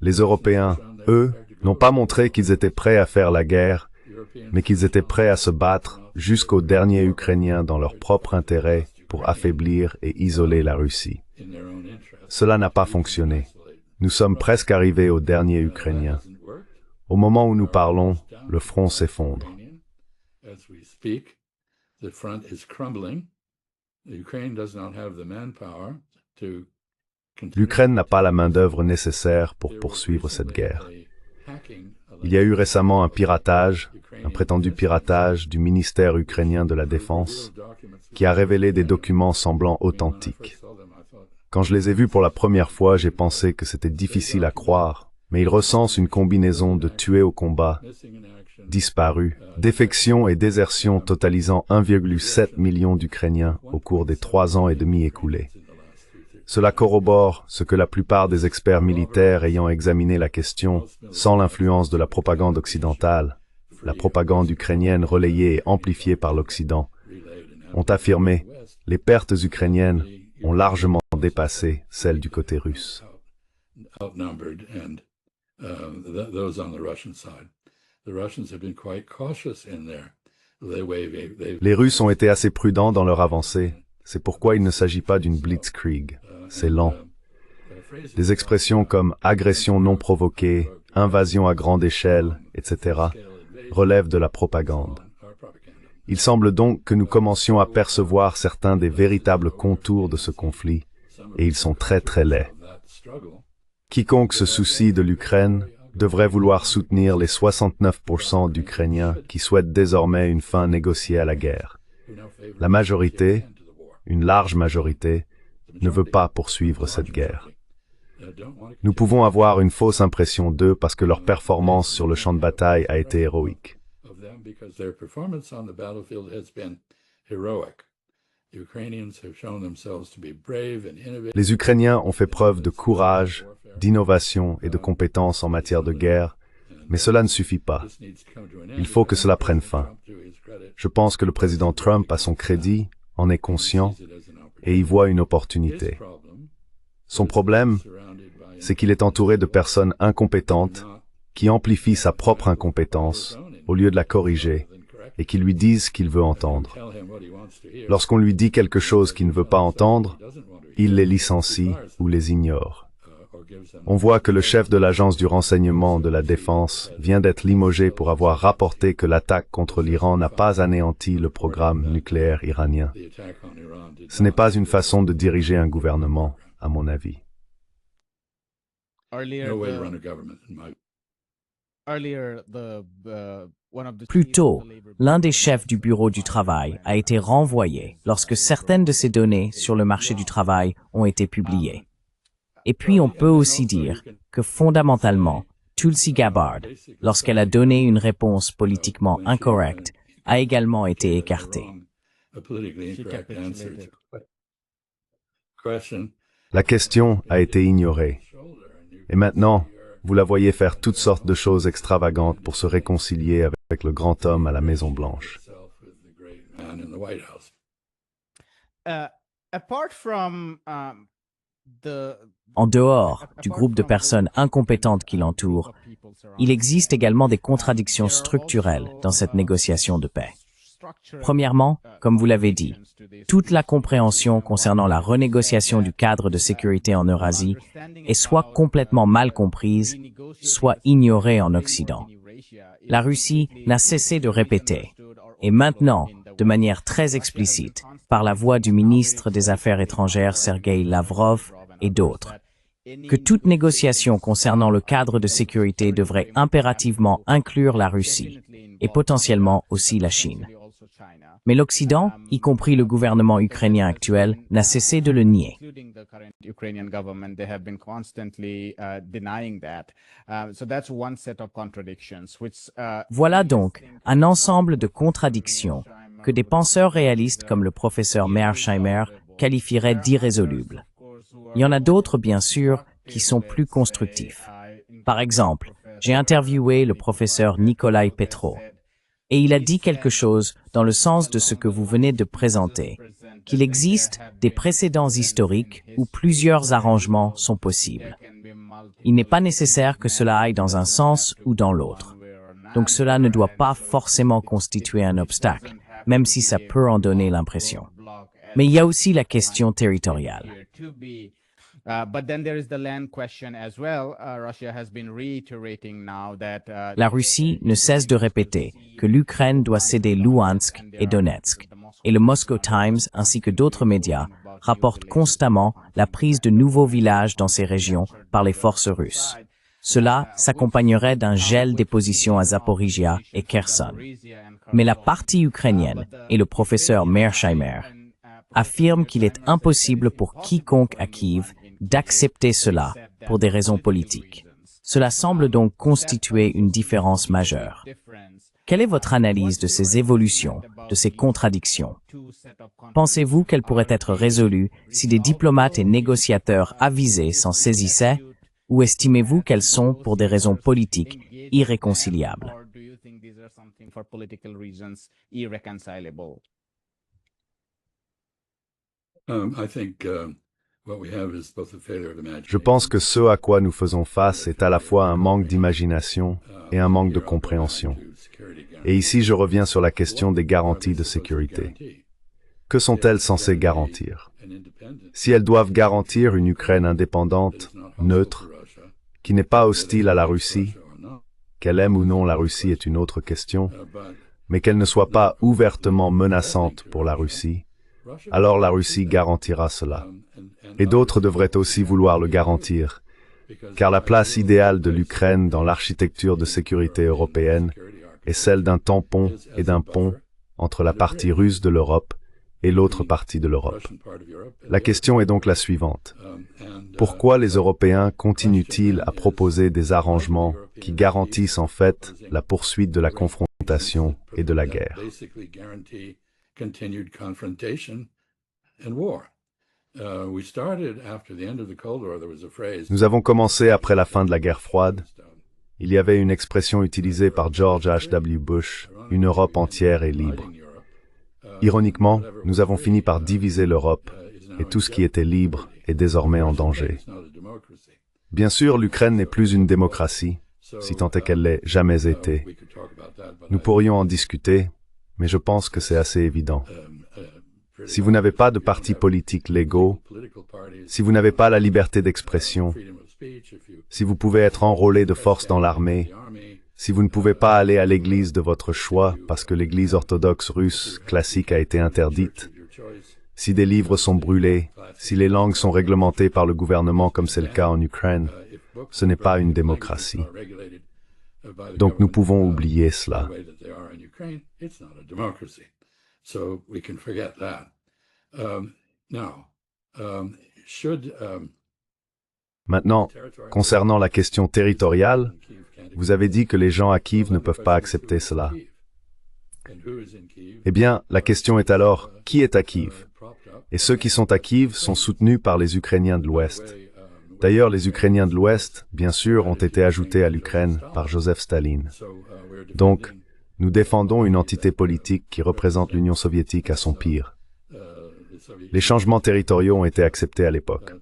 Les Européens, eux, n'ont pas montré qu'ils étaient prêts à faire la guerre, mais qu'ils étaient prêts à se battre jusqu'au dernier Ukrainien dans leur propre intérêt pour affaiblir et isoler la Russie. Cela n'a pas fonctionné. Nous sommes presque arrivés au dernier Ukrainien. Au moment où nous parlons, le front s'effondre. L'Ukraine n'a pas la main-d'œuvre nécessaire pour poursuivre cette guerre. Il y a eu récemment un piratage, un prétendu piratage du ministère ukrainien de la Défense, qui a révélé des documents semblant authentiques. Quand je les ai vus pour la première fois, j'ai pensé que c'était difficile à croire, mais ils recensent une combinaison de tués au combat, disparus, défections et désertions totalisant 1,7 million d'Ukrainiens au cours des 3 ans et demi écoulés. Cela corrobore ce que la plupart des experts militaires ayant examiné la question, sans l'influence de la propagande occidentale, la propagande ukrainienne relayée et amplifiée par l'Occident, ont affirmé: les pertes ukrainiennes ont largement dépassé celles du côté russe. Les Russes ont été assez prudents dans leur avancée, c'est pourquoi il ne s'agit pas d'une blitzkrieg, c'est lent. Des expressions comme agression non provoquée, invasion à grande échelle, etc. relèvent de la propagande. Il semble donc que nous commencions à percevoir certains des véritables contours de ce conflit, et ils sont très très laids. Quiconque se soucie de l'Ukraine devrait vouloir soutenir les 69% d'Ukrainiens qui souhaitent désormais une fin négociée à la guerre. La majorité, une large majorité, ne veut pas poursuivre cette guerre. Nous pouvons avoir une fausse impression d'eux parce que leur performance sur le champ de bataille a été héroïque. Les Ukrainiens ont fait preuve de courage, d'innovation et de compétence en matière de guerre, mais cela ne suffit pas. Il faut que cela prenne fin. Je pense que le président Trump, à son crédit, en est conscient et y voit une opportunité. Son problème, c'est qu'il est entouré de personnes incompétentes qui amplifient sa propre incompétence au lieu de la corriger et qui lui disent ce qu'il veut entendre. Lorsqu'on lui dit quelque chose qu'il ne veut pas entendre, il les licencie ou les ignore. On voit que le chef de l'agence du renseignement de la défense vient d'être limogé pour avoir rapporté que l'attaque contre l'Iran n'a pas anéanti le programme nucléaire iranien. Ce n'est pas une façon de diriger un gouvernement, à mon avis. Plus tôt, l'un des chefs du bureau du travail a été renvoyé lorsque certaines de ses données sur le marché du travail ont été publiées. Et puis on peut aussi dire que fondamentalement, Tulsi Gabbard, lorsqu'elle a donné une réponse politiquement incorrecte, a également été écartée. La question a été ignorée. Et maintenant, vous la voyez faire toutes sortes de choses extravagantes pour se réconcilier avec le grand homme à la Maison-Blanche. En dehors du groupe de personnes incompétentes qui l'entourent, il existe également des contradictions structurelles dans cette négociation de paix. Premièrement, comme vous l'avez dit, toute la compréhension concernant la renégociation du cadre de sécurité en Eurasie est soit complètement mal comprise, soit ignorée en Occident. La Russie n'a cessé de répéter, et maintenant, de manière très explicite, par la voix du ministre des Affaires étrangères Sergueï Lavrov et d'autres, que toute négociation concernant le cadre de sécurité devrait impérativement inclure la Russie, et potentiellement aussi la Chine. Mais l'Occident, y compris le gouvernement ukrainien actuel, n'a cessé de le nier. Voilà donc un ensemble de contradictions que des penseurs réalistes comme le professeur Mearsheimer qualifieraient d'irrésolubles. Il y en a d'autres, bien sûr, qui sont plus constructifs. Par exemple, j'ai interviewé le professeur Nikolai Petro, et il a dit quelque chose dans le sens de ce que vous venez de présenter, qu'il existe des précédents historiques où plusieurs arrangements sont possibles. Il n'est pas nécessaire que cela aille dans un sens ou dans l'autre. Donc cela ne doit pas forcément constituer un obstacle, même si ça peut en donner l'impression. Mais il y a aussi la question territoriale. La Russie ne cesse de répéter que l'Ukraine doit céder Luhansk et Donetsk, et le Moscow Times ainsi que d'autres médias rapportent constamment la prise de nouveaux villages dans ces régions par les forces russes. Cela s'accompagnerait d'un gel des positions à Zaporizhia et Kherson. Mais la partie ukrainienne et le professeur Mearsheimer affirment qu'il est impossible pour quiconque à Kiev d'accepter cela pour des raisons politiques. Cela semble donc constituer une différence majeure. Quelle est votre analyse de ces évolutions de ces contradictions. Pensez-vous qu'elles pourraient être résolues si des diplomates et négociateurs avisés s'en saisissaient, ou estimez-vous qu'elles sont, pour des raisons politiques, irréconciliables? Je pense que ce à quoi nous faisons face est à la fois un manque d'imagination et un manque de compréhension. Et ici, je reviens sur la question des garanties de sécurité. Que sont-elles censées garantir? Si elles doivent garantir une Ukraine indépendante, neutre, qui n'est pas hostile à la Russie, qu'elle aime ou non la Russie est une autre question, mais qu'elle ne soit pas ouvertement menaçante pour la Russie, alors la Russie garantira cela. Et d'autres devraient aussi vouloir le garantir, car la place idéale de l'Ukraine dans l'architecture de sécurité européenne est celle d'un tampon et d'un pont entre la partie russe de l'Europe et l'autre partie de l'Europe. La question est donc la suivante. Pourquoi les Européens continuent-ils à proposer des arrangements qui garantissent en fait la poursuite de la confrontation et de la guerre? Nous avons commencé après la fin de la guerre froide. Il y avait une expression utilisée par George H.W. Bush, une Europe entière et libre. Ironiquement, nous avons fini par diviser l'Europe, et tout ce qui était libre est désormais en danger. Bien sûr, l'Ukraine n'est plus une démocratie, si tant est qu'elle l'ait jamais été. Nous pourrions en discuter, mais je pense que c'est assez évident. Si vous n'avez pas de partis politiques légaux, si vous n'avez pas la liberté d'expression, si vous pouvez être enrôlé de force dans l'armée, si vous ne pouvez pas aller à l'église de votre choix parce que l'église orthodoxe russe classique a été interdite, si des livres sont brûlés, si les langues sont réglementées par le gouvernement comme c'est le cas en Ukraine, ce n'est pas une démocratie. Donc nous pouvons oublier cela. Maintenant, concernant la question territoriale, vous avez dit que les gens à Kiev ne peuvent pas accepter cela. Eh bien, la question est alors, qui est à Kiev? Et ceux qui sont à Kiev sont soutenus par les Ukrainiens de l'Ouest. D'ailleurs, les Ukrainiens de l'Ouest, bien sûr, ont été ajoutés à l'Ukraine par Joseph Staline. Donc, nous défendons une entité politique qui représente l'Union soviétique à son pire. Les changements territoriaux ont été acceptés à l'époque.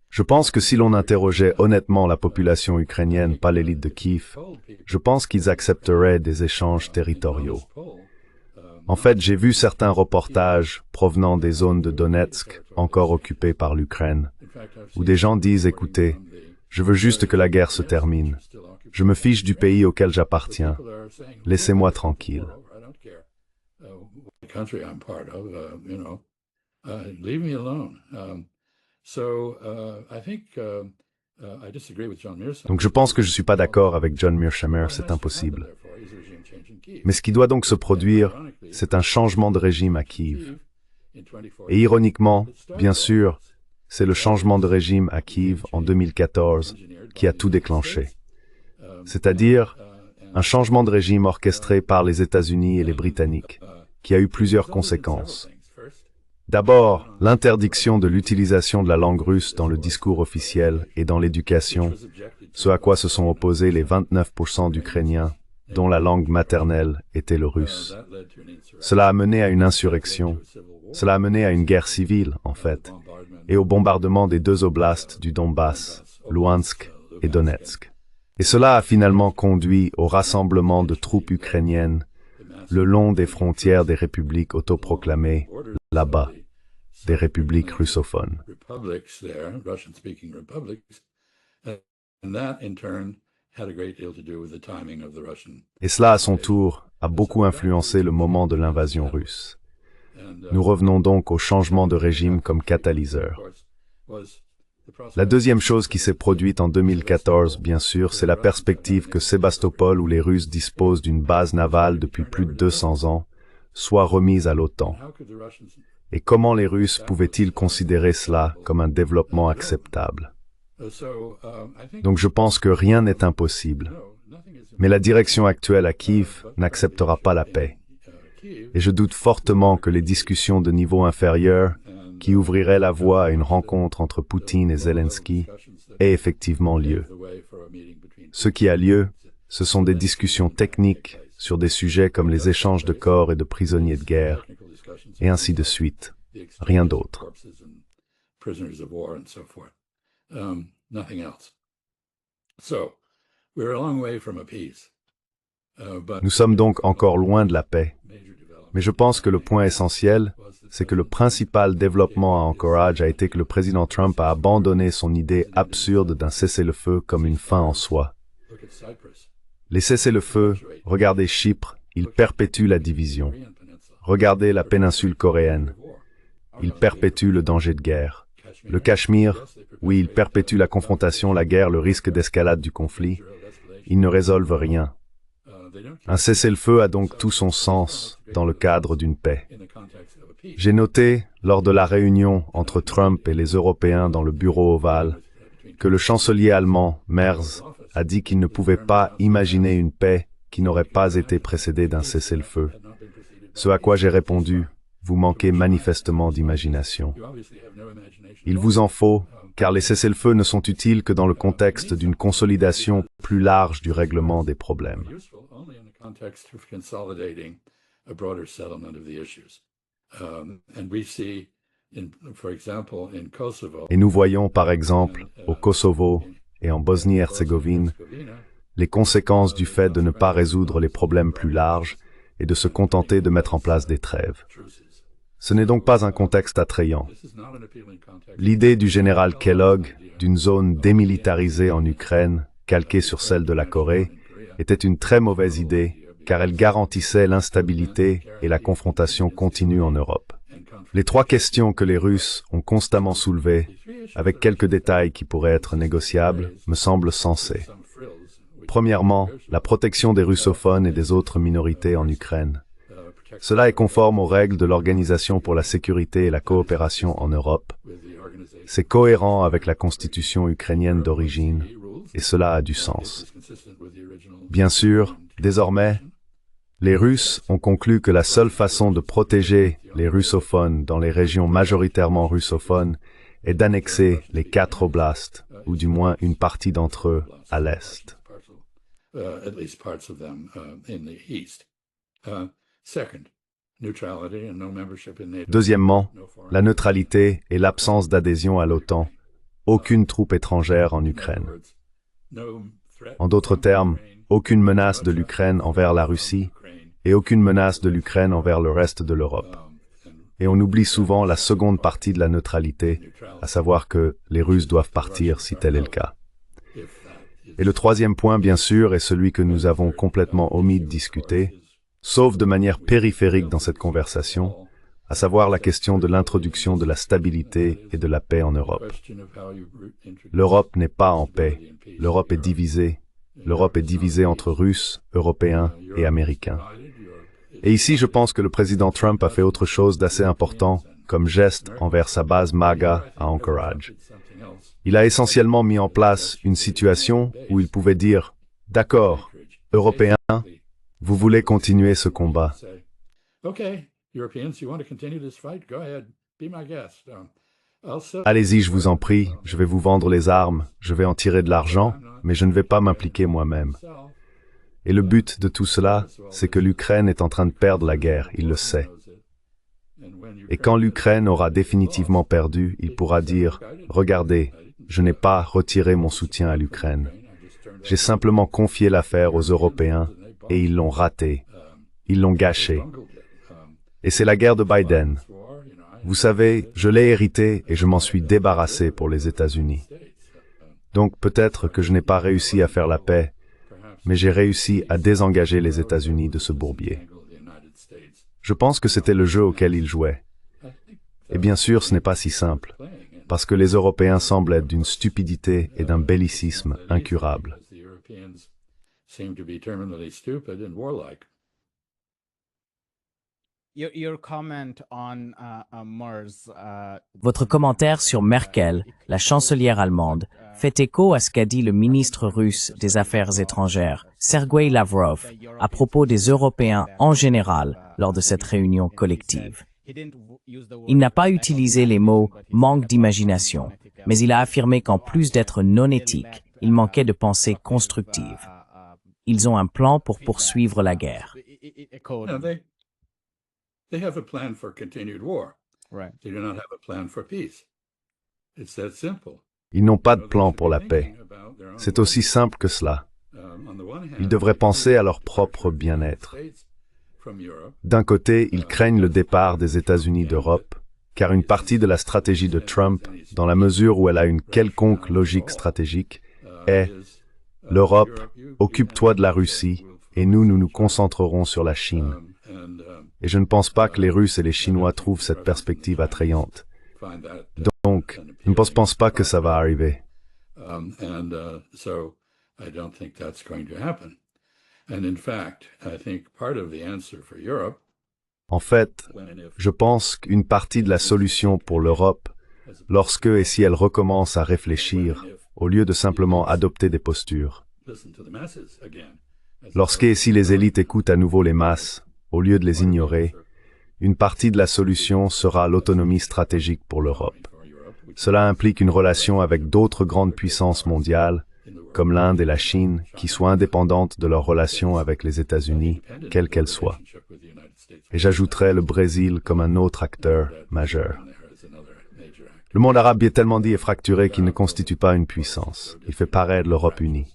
Je pense que si l'on interrogeait honnêtement la population ukrainienne, pas l'élite de Kiev, je pense qu'ils accepteraient des échanges territoriaux. En fait, j'ai vu certains reportages provenant des zones de Donetsk, encore occupées par l'Ukraine, où des gens disent, écoutez, je veux juste que la guerre se termine. Je me fiche du pays auquel j'appartiens. Laissez-moi tranquille. Donc je pense que je ne suis pas d'accord avec John Mearsheimer, c'est impossible. Mais ce qui doit donc se produire, c'est un changement de régime à Kiev. Et ironiquement, bien sûr, c'est le changement de régime à Kiev en 2014 qui a tout déclenché. C'est-à-dire un changement de régime orchestré par les États-Unis et les Britanniques, qui a eu plusieurs conséquences. D'abord, l'interdiction de l'utilisation de la langue russe dans le discours officiel et dans l'éducation, ce à quoi se sont opposés les 29% d'Ukrainiens, dont la langue maternelle était le russe. Cela a mené à une insurrection, cela a mené à une guerre civile, en fait, et au bombardement des deux oblasts du Donbass, Louhansk et Donetsk. Et cela a finalement conduit au rassemblement de troupes ukrainiennes le long des frontières des républiques autoproclamées, là-bas, des républiques russophones. Et cela, à son tour, a beaucoup influencé le moment de l'invasion russe. Nous revenons donc au changement de régime comme catalyseur. La deuxième chose qui s'est produite en 2014, bien sûr, c'est la perspective que Sébastopol, où les Russes disposent d'une base navale depuis plus de 200 ans, soit remise à l'OTAN. Et comment les Russes pouvaient-ils considérer cela comme un développement acceptable? Donc je pense que rien n'est impossible. Mais la direction actuelle à Kiev n'acceptera pas la paix. et je doute fortement que les discussions de niveau inférieur, qui ouvriraient la voie à une rencontre entre Poutine et Zelensky, aient effectivement lieu. Ce qui a lieu, ce sont des discussions techniques sur des sujets comme les échanges de corps et de prisonniers de guerre, et ainsi de suite. Rien d'autre. Nous sommes donc encore loin de la paix, mais je pense que le point essentiel, c'est que le principal développement à Anchorage a été que le président Trump a abandonné son idée absurde d'un cessez-le-feu comme une fin en soi. Les cessez-le-feu, regardez Chypre, ils perpétuent la division. Regardez la péninsule coréenne, ils perpétuent le danger de guerre. Le Cachemire, oui, ils perpétuent la confrontation, la guerre, le risque d'escalade du conflit. Ils ne résolvent rien. Un cessez-le-feu a donc tout son sens dans le cadre d'une paix. J'ai noté, lors de la réunion entre Trump et les Européens dans le bureau ovale, que le chancelier allemand, Merz, a dit qu'il ne pouvait pas imaginer une paix qui n'aurait pas été précédée d'un cessez-le-feu. Ce à quoi j'ai répondu, vous manquez manifestement d'imagination. Il vous en faut, car les cessez-le-feu ne sont utiles que dans le contexte d'une consolidation plus large du règlement des problèmes. Et nous voyons par exemple au Kosovo et en Bosnie-Herzégovine les conséquences du fait de ne pas résoudre les problèmes plus larges et de se contenter de mettre en place des trêves. Ce n'est donc pas un contexte attrayant. L'idée du général Kellogg d'une zone démilitarisée en Ukraine, calquée sur celle de la Corée, était une très mauvaise idée car elle garantissait l'instabilité et la confrontation continue en Europe. Les trois questions que les Russes ont constamment soulevées, avec quelques détails qui pourraient être négociables, me semblent sensées. Premièrement, la protection des russophones et des autres minorités en Ukraine. Cela est conforme aux règles de l'Organisation pour la sécurité et la coopération en Europe. C'est cohérent avec la constitution ukrainienne d'origine, et cela a du sens. Bien sûr, désormais, les Russes ont conclu que la seule façon de protéger les russophones dans les régions majoritairement russophones est d'annexer les 4 oblasts, ou du moins une partie d'entre eux, à l'Est. Deuxièmement, la neutralité et l'absence d'adhésion à l'OTAN. Aucune troupe étrangère en Ukraine. En d'autres termes, aucune menace de l'Ukraine envers la Russie et aucune menace de l'Ukraine envers le reste de l'Europe. Et on oublie souvent la seconde partie de la neutralité, à savoir que les Russes doivent partir si tel est le cas. Et le troisième point, bien sûr, est celui que nous avons complètement omis de discuter, sauf de manière périphérique dans cette conversation, à savoir la question de l'introduction de la stabilité et de la paix en Europe. L'Europe n'est pas en paix, l'Europe est divisée. L'Europe est divisée entre Russes, Européens et Américains. Et ici, je pense que le président Trump a fait autre chose d'assez important comme geste envers sa base MAGA à Anchorage. Il a essentiellement mis en place une situation où il pouvait dire « D'accord, Européens, vous voulez continuer ce combat. Allez-y, je vous en prie, je vais vous vendre les armes, je vais en tirer de l'argent, mais je ne vais pas m'impliquer moi-même. » Et le but de tout cela, c'est que l'Ukraine est en train de perdre la guerre, il le sait. Et quand l'Ukraine aura définitivement perdu, il pourra dire « Regardez, je n'ai pas retiré mon soutien à l'Ukraine. J'ai simplement confié l'affaire aux Européens et ils l'ont raté. Ils l'ont gâché. Et c'est la guerre de Biden. Vous savez, je l'ai héritée et je m'en suis débarrassé pour les États-Unis. Donc peut-être que je n'ai pas réussi à faire la paix, mais j'ai réussi à désengager les États-Unis de ce bourbier. Je pense que c'était le jeu auquel ils jouaient. Et bien sûr, ce n'est pas si simple, parce que les Européens semblent être d'une stupidité et d'un bellicisme incurables. Votre commentaire sur Merkel, la chancelière allemande, fait écho à ce qu'a dit le ministre russe des Affaires étrangères, Sergueï Lavrov, à propos des Européens en général, lors de cette réunion collective. Il n'a pas utilisé les mots « manque d'imagination », mais il a affirmé qu'en plus d'être non éthique, il manquait de pensée constructive. Ils ont un plan pour poursuivre la guerre. Ils n'ont pas de plan pour la paix. C'est aussi simple que cela. Ils devraient penser à leur propre bien-être. D'un côté, ils craignent le départ des États-Unis d'Europe, car une partie de la stratégie de Trump, dans la mesure où elle a une quelconque logique stratégique, est « l'Europe, occupe-toi de la Russie, et nous nous concentrerons sur la Chine ». Et je ne pense pas que les Russes et les Chinois trouvent cette perspective attrayante. Donc, je ne pense pas que ça va arriver. En fait, je pense qu'une partie de la solution pour l'Europe, lorsque et si elle recommence à réfléchir, au lieu de simplement adopter des postures, lorsque et si les élites écoutent à nouveau les masses, au lieu de les ignorer, une partie de la solution sera l'autonomie stratégique pour l'Europe. Cela implique une relation avec d'autres grandes puissances mondiales, comme l'Inde et la Chine, qui soient indépendantes de leur relation avec les États-Unis, quelle qu'elle soit. Et j'ajouterais le Brésil comme un autre acteur majeur. Le monde arabe est tellement dit et fracturé qu'il ne constitue pas une puissance. Il fait paraître l'Europe unie.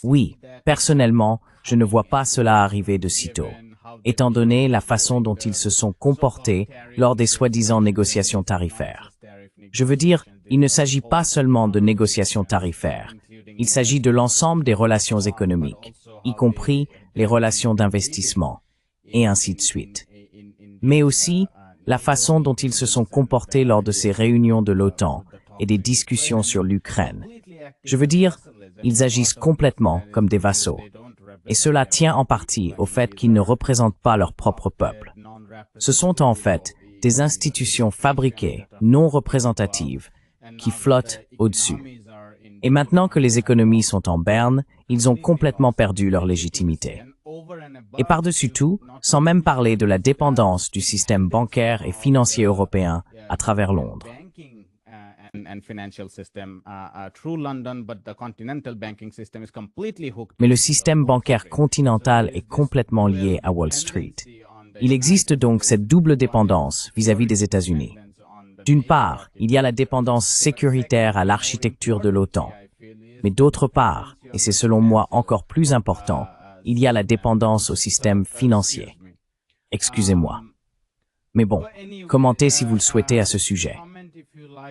Oui, personnellement, je ne vois pas cela arriver de sitôt, étant donné la façon dont ils se sont comportés lors des soi-disant négociations tarifaires. Je veux dire, il ne s'agit pas seulement de négociations tarifaires, il s'agit de l'ensemble des relations économiques, y compris les relations d'investissement, et ainsi de suite. Mais aussi, la façon dont ils se sont comportés lors de ces réunions de l'OTAN et des discussions sur l'Ukraine. Je veux dire, ils agissent complètement comme des vassaux. Et cela tient en partie au fait qu'ils ne représentent pas leur propre peuple. Ce sont en fait des institutions fabriquées, non représentatives, qui flottent au-dessus. Et maintenant que les économies sont en berne, ils ont complètement perdu leur légitimité. Et par-dessus tout, sans même parler de la dépendance du système bancaire et financier européen à travers Londres. Mais le système bancaire continental est complètement lié à Wall Street. Il existe donc cette double dépendance vis-à-vis des États-Unis. D'une part, il y a la dépendance sécuritaire à l'architecture de l'OTAN. Mais d'autre part, et c'est selon moi encore plus important, il y a la dépendance au système financier. Excusez-moi. Mais bon, commentez si vous le souhaitez à ce sujet.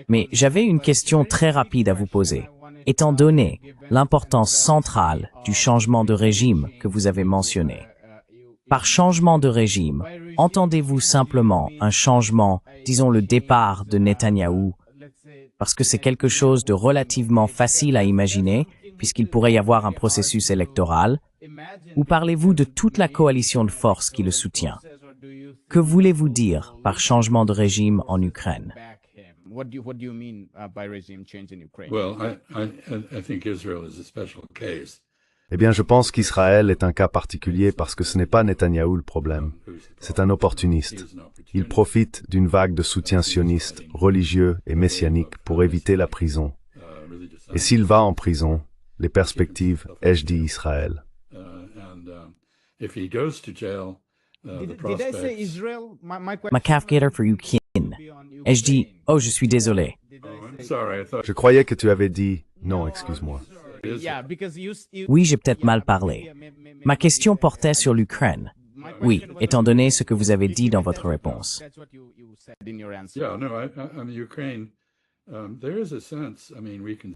Mais j'avais une question très rapide à vous poser. Étant donné l'importance centrale du changement de régime que vous avez mentionné, par changement de régime, entendez-vous simplement un changement, disons le départ de Netanyahou, parce que c'est quelque chose de relativement facile à imaginer, puisqu'il pourrait y avoir un processus électoral, ou parlez-vous de toute la coalition de forces qui le soutient? Que voulez-vous dire par changement de régime en Ukraine? Eh bien, je pense qu'Israël est un cas particulier parce que ce n'est pas Netanyahou le problème. C'est un opportuniste. Il profite d'une vague de soutien sioniste, religieux et messianique pour éviter la prison. Et s'il va en prison, les perspectives, ai-je dit Israël. Makafgator for Ukraine. Ai-je dit, oh, je suis désolé. Je croyais que tu avais dit, non, excuse-moi. Oui, j'ai peut-être mal parlé. Ma question portait sur l'Ukraine. Oui, étant donné ce que vous avez dit dans votre réponse.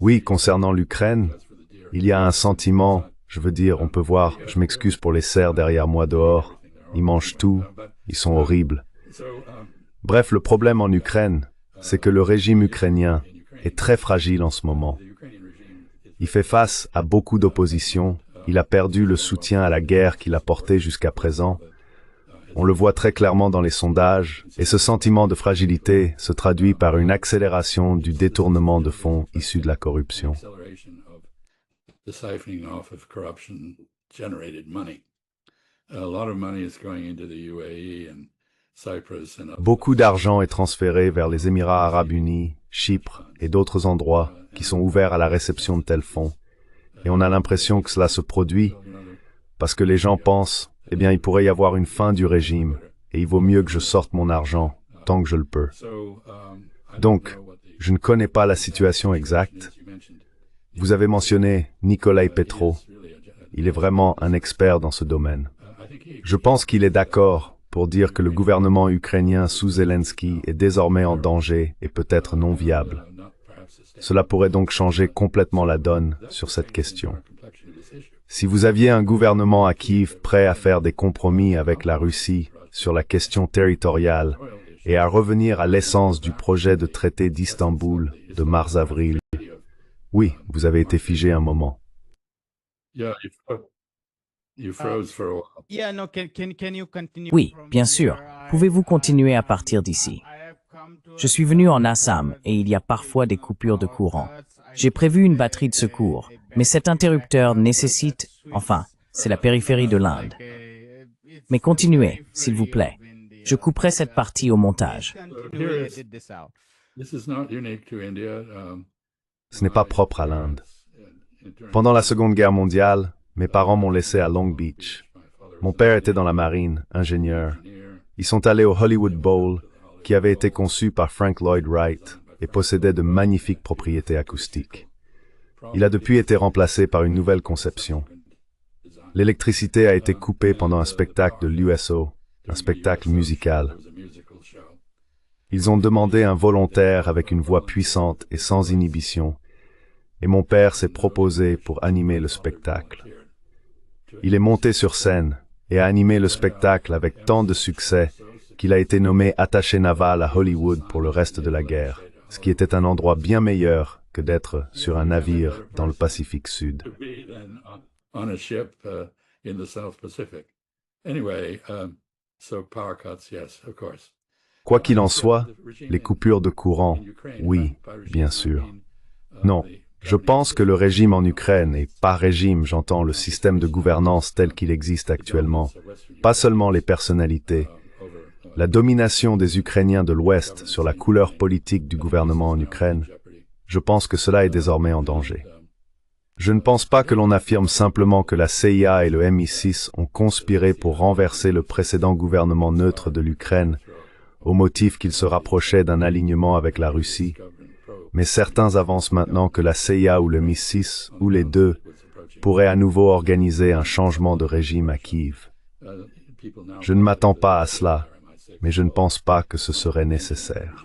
Oui, concernant l'Ukraine, il y a un sentiment, je veux dire, on peut voir, je m'excuse pour les cerfs derrière moi dehors, ils mangent tout, ils sont horribles. Bref, le problème en Ukraine, c'est que le régime ukrainien est très fragile en ce moment. Il fait face à beaucoup d'opposition, il a perdu le soutien à la guerre qu'il a porté jusqu'à présent, On le voit très clairement dans les sondages, et ce sentiment de fragilité se traduit par une accélération du détournement de fonds issus de la corruption. Beaucoup d'argent est transféré vers les Émirats arabes unis, Chypre et d'autres endroits qui sont ouverts à la réception de tels fonds. Et on a l'impression que cela se produit parce que les gens pensent, eh bien, il pourrait y avoir une fin du régime et il vaut mieux que je sorte mon argent tant que je le peux. Donc, je ne connais pas la situation exacte. Vous avez mentionné Nicolae Petro. Il est vraiment un expert dans ce domaine. Je pense qu'il est d'accord pour dire que le gouvernement ukrainien sous Zelensky est désormais en danger et peut-être non viable. Cela pourrait donc changer complètement la donne sur cette question. Si vous aviez un gouvernement à Kiev prêt à faire des compromis avec la Russie sur la question territoriale et à revenir à l'essence du projet de traité d'Istanbul de mars-avril, oui, vous avez été figé un moment. Oui, bien sûr. Pouvez-vous continuer à partir d'ici? Je suis venu en Assam et il y a parfois des coupures de courant. J'ai prévu une batterie de secours, mais cet interrupteur nécessite, enfin, c'est la périphérie de l'Inde. Mais continuez, s'il vous plaît. Je couperai cette partie au montage. Ce n'est pas propre à l'Inde. Pendant la Seconde Guerre mondiale, mes parents m'ont laissé à Long Beach. Mon père était dans la marine, ingénieur. Ils sont allés au Hollywood Bowl, qui avait été conçu par Frank Lloyd Wright et possédait de magnifiques propriétés acoustiques. Il a depuis été remplacé par une nouvelle conception. L'électricité a été coupée pendant un spectacle de l'USO, un spectacle musical. Ils ont demandé un volontaire avec une voix puissante et sans inhibition, et mon père s'est proposé pour animer le spectacle. Il est monté sur scène et a animé le spectacle avec tant de succès qu'il a été nommé attaché naval à Hollywood pour le reste de la guerre, ce qui était un endroit bien meilleur que d'être sur un navire dans le Pacifique Sud. Quoi qu'il en soit, les coupures de courant, oui, bien sûr. Non, je pense que le régime en Ukraine, et par régime j'entends le système de gouvernance tel qu'il existe actuellement, pas seulement les personnalités, la domination des Ukrainiens de l'Ouest sur la couleur politique du gouvernement en Ukraine, je pense que cela est désormais en danger. Je ne pense pas que l'on affirme simplement que la CIA et le MI6 ont conspiré pour renverser le précédent gouvernement neutre de l'Ukraine au motif qu'il se rapprochait d'un alignement avec la Russie, mais certains avancent maintenant que la CIA ou le MI6, ou les deux, pourraient à nouveau organiser un changement de régime à Kiev. Je ne m'attends pas à cela, mais je ne pense pas que ce serait nécessaire.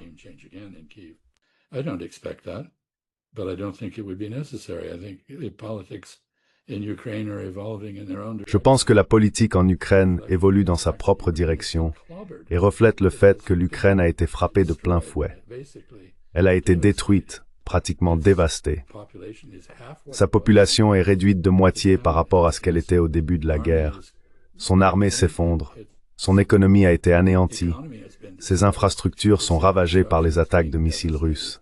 Je pense que la politique en Ukraine évolue dans sa propre direction et reflète le fait que l'Ukraine a été frappée de plein fouet. Elle a été détruite, pratiquement dévastée. Sa population est réduite de moitié par rapport à ce qu'elle était au début de la guerre. Son armée s'effondre. Son économie a été anéantie. Ses infrastructures sont ravagées par les attaques de missiles russes.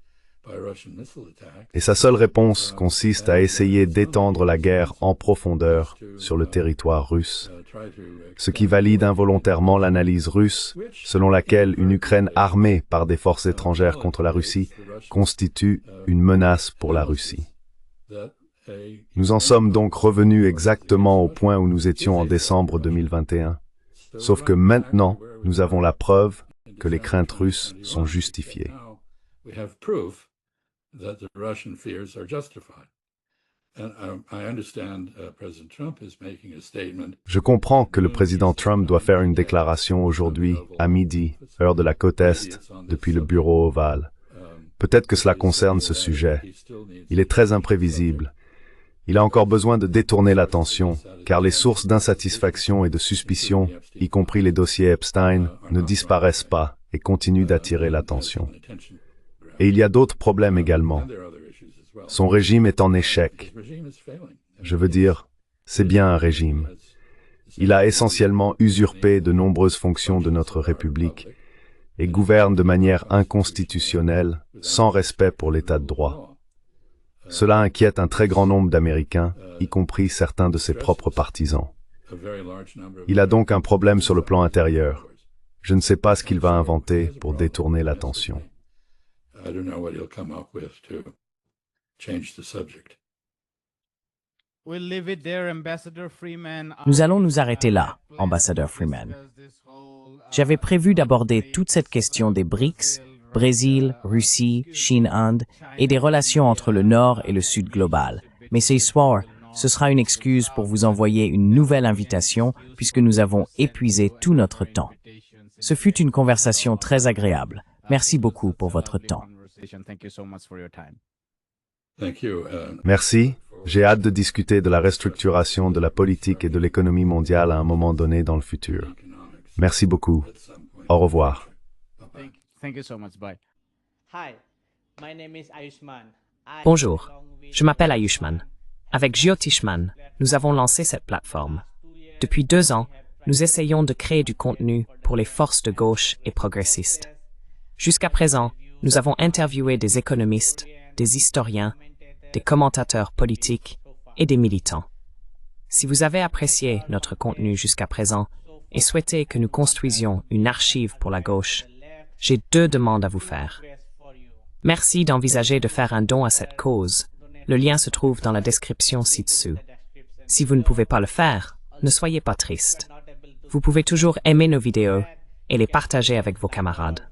Et sa seule réponse consiste à essayer d'étendre la guerre en profondeur sur le territoire russe, ce qui valide involontairement l'analyse russe selon laquelle une Ukraine armée par des forces étrangères contre la Russie constitue une menace pour la Russie. Nous en sommes donc revenus exactement au point où nous étions en décembre 2021, sauf que maintenant, nous avons la preuve que les craintes russes sont justifiées. Je comprends que le président Trump doit faire une déclaration aujourd'hui, à midi, heure de la côte Est, depuis le bureau ovale. Peut-être que cela concerne ce sujet. Il est très imprévisible. Il a encore besoin de détourner l'attention, car les sources d'insatisfaction et de suspicion, y compris les dossiers Epstein, ne disparaissent pas et continuent d'attirer l'attention. Et il y a d'autres problèmes également. Son régime est en échec. Je veux dire, c'est bien un régime. Il a essentiellement usurpé de nombreuses fonctions de notre République et gouverne de manière inconstitutionnelle, sans respect pour l'état de droit. Cela inquiète un très grand nombre d'Américains, y compris certains de ses propres partisans. Il a donc un problème sur le plan intérieur. Je ne sais pas ce qu'il va inventer pour détourner l'attention. Nous allons nous arrêter là, ambassadeur Freeman. J'avais prévu d'aborder toute cette question des BRICS, Brésil, Russie, Chine, Inde, et des relations entre le Nord et le Sud global. Mais ce soir, ce sera une excuse pour vous envoyer une nouvelle invitation puisque nous avons épuisé tout notre temps. Ce fut une conversation très agréable. Merci beaucoup pour votre temps. Merci. J'ai hâte de discuter de la restructuration de la politique et de l'économie mondiale à un moment donné dans le futur. Merci beaucoup. Au revoir. Bonjour, je m'appelle Ayushman. Avec Jyotishman, nous avons lancé cette plateforme. Depuis 2 ans, nous essayons de créer du contenu pour les forces de gauche et progressistes. Jusqu'à présent, nous avons interviewé des économistes, des historiens, des commentateurs politiques et des militants. Si vous avez apprécié notre contenu jusqu'à présent et souhaitez que nous construisions une archive pour la gauche, j'ai 2 demandes à vous faire. Merci d'envisager de faire un don à cette cause. Le lien se trouve dans la description ci-dessous. Si vous ne pouvez pas le faire, ne soyez pas triste. Vous pouvez toujours aimer nos vidéos et les partager avec vos camarades.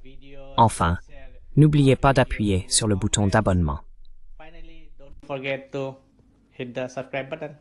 Enfin, n'oubliez pas d'appuyer sur le bouton d'abonnement. Forget to hit the subscribe button.